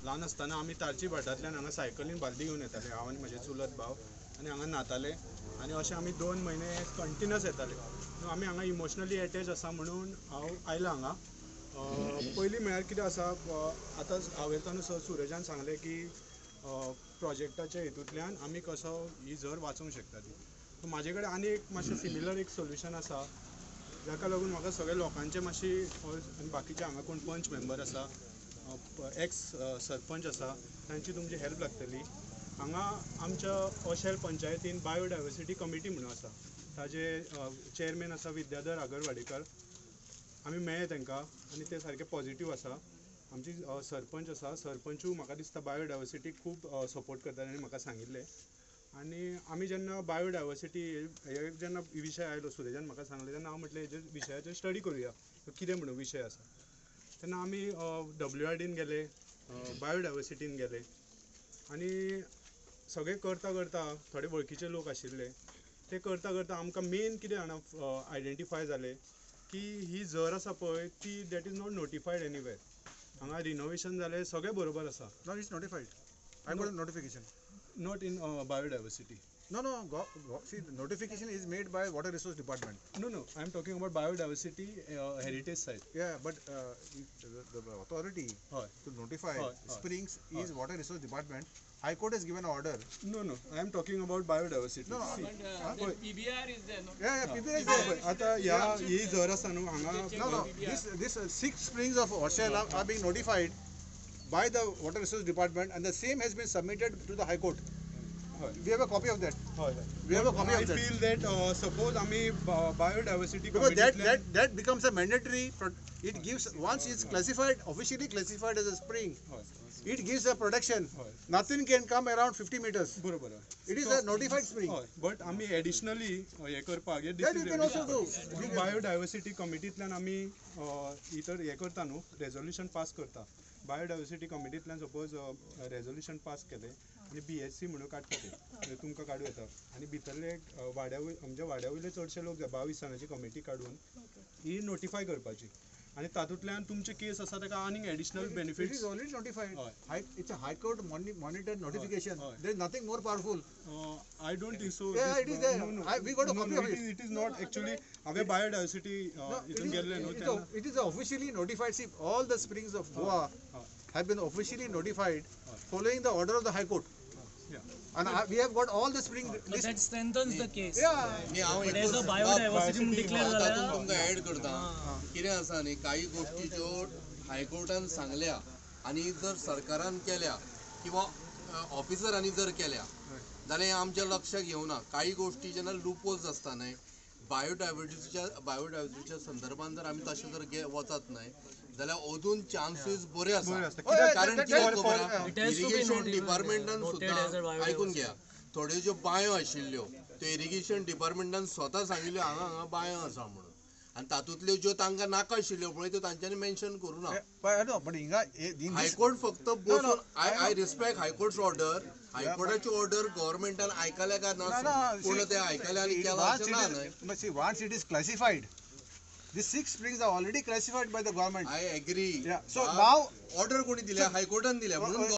ल्हान आसतना आमी तारची भाटांतल्यान हांगा सायकलीन बालदी घेवन येताले, हांव आनी म्हजे चुलत भाव, आनी हांगा न्हाताले आनी अशें आमी 2 म्हयने कंटिन्यूअस येताले. आमी हांगा इमोशनली एटॅच आसा म्हणून हांव आयला हांगा. पयलीं म्हळ्यार कितें आसा, आतां हांवें ताणें सुरजान सांगलें की प्रोजेक्टाच्या हितूंतल्यान आमी कसो ही झर वाचोवंक शकता ती. म्हाजे कडेन आनी एक मातशें सिमिलर एक सोल्युशन आसा, जाका लागून म्हाका सगळ्या लोकांचे मातशी आनी बाकीचे हांगा कोण पंच मेंबर आसा, एक्स सरपंच आसा, तांची तुमची हेल्प लागतली. हांगा आमच्या अशेल पंचायतीन बायोडायवर्सिटी कमिटी म्हणून आसा, ताजे चेअरमॅन आसा विद्याधर आगरवाडीकर. आमी मेळ्ळे तांकां आनी ते सारके पॉझिटीव आसा. आमची सरपंच आसा, सरपंचूय म्हाका दिसता बायोडायवर्सिटीक खूब सपोर्ट करता आनी म्हाका सांगिल्लें. आनी आमी जेन्ना बायोडायवर्सिटी हे जेन्ना विशय आयलो, सुरेजान म्हाका सांगलें तेन्ना हांव म्हटलें हेजेर विशयाचेर स्टडी करुया, कितें म्हणून विशय आसा. तेन्ना आमी WRDन गेले, बायोडायवर्सिटीन गेले आनी सगळें करता करता थोडे वळखीचे लोक आशिल्ले, ते करता करता आमकां मेन कितें हांगा आयडेंटिफाय जालें की ही झर आसा पळय ती दॅट इज नॉट नोटिफायड एनीवेर. हांगा रिनोवेशन जालें, सगळें बरोबर आसा. No, it's notified. I got a notification. Not in biodiversity. No. See, the notification is made by Water Resource Department. No. I am talking about biodiversity heritage site. Yeah, but the authority to notify springs is Water Resource Department. High Court has given an order. No. I am talking about biodiversity. No. PBR is there, no? Yeah, PBR is there. आता ही झर आसा न्हू हांगा. No. This 6 springs of Orshel are being notified by the Water Resource Department, and the same has been submitted to the High Court. We have a copy of that. We have a copy of that. I feel that suppose आम्ही biodiversity because that becomes a mandatory. It gives, once it's classified, officially classified as a spring, it gives a protection. Nothing can come around 50 meters. बरोबर. It is a notified spring. But आम्ही additionally हे करपाक that you can also do. Biodiversity कमिटींतल्यान आमी इतर हे करता न्हू, रेजोल्युशन पास करता. बायोडायवर्सिटी कमिटींतल्यान सपोज रेजोल्युशन पास केलें आनी BSC म्हणून काडटा ते तुमकां काडूं येता आनी भितरले आमच्या वाड्या वयले चडशे लोक 22 जाणांची कमिटी काडून ही नोटिफाय करपाची आनी तातूंतल्यान तुमचे केस आसा ताका आनीक additional benefit. It is already notified. It's a High Court monitored notification. There is nothing more powerful. I don't think so. Yeah, it is there. No. We got a copy of it. It is not actually. हांवें biodiversity हितून गेल्ले न्हू तेन्ना. It is officially notified. See, all the springs of Goa have been officially notified following the order of the High Court. And we have got all the spring list. That strengthens the case. Yeah. But as a biodiversity declare तातूंत तुमकां add करता. कितें आसा न्ही, काही गोष्टी ज्यो हायकोर्टान सांगल्या आनी जर सरकारान केल्या किंवा ऑफिसरांनी जर केल्या जाल्यार आमच्या लक्षाक येवना. काही गोष्टी जेन्ना लूपहोल्स आसता न्हय, बायोडायवर्सिटीच्या संदर्भात जर आमी तशें जर वचत न्हय जाल्यार अजून चान्सेस बरे आसा. कारण कितें खबर आहा, इरिगेशन डिपार्टमेंटान सुद्दां आयकून घ्या, थोड्यो ज्यो बांयो आशिल्ल्यो त्यो इरिगेशन डिपार्टमेंटान स्वता सांगिल्ल्यो हांगा बांयो आसा म्हणून, आनी तातूंतल्यो ज्यो तांकां नाका आशिल्ल्यो पळय त्यो तांच्यांनी मेन्शन करूं ना. हायकोर्ट फक्त बसून आय रिस्पेक्ट हायकोर्ट्स ऑर्डर. हायकोर्टाची ऑर्डर गव्हर्नमेंटान आयकल्या काय ना, पूण ते आयकल्या आनी केला अशें ना न्हय. See, once it is classified, these 6 springs are already classified by the government. I agree. So now order कोणी दिल्या, हायकोर्टान दिल्या म्हणून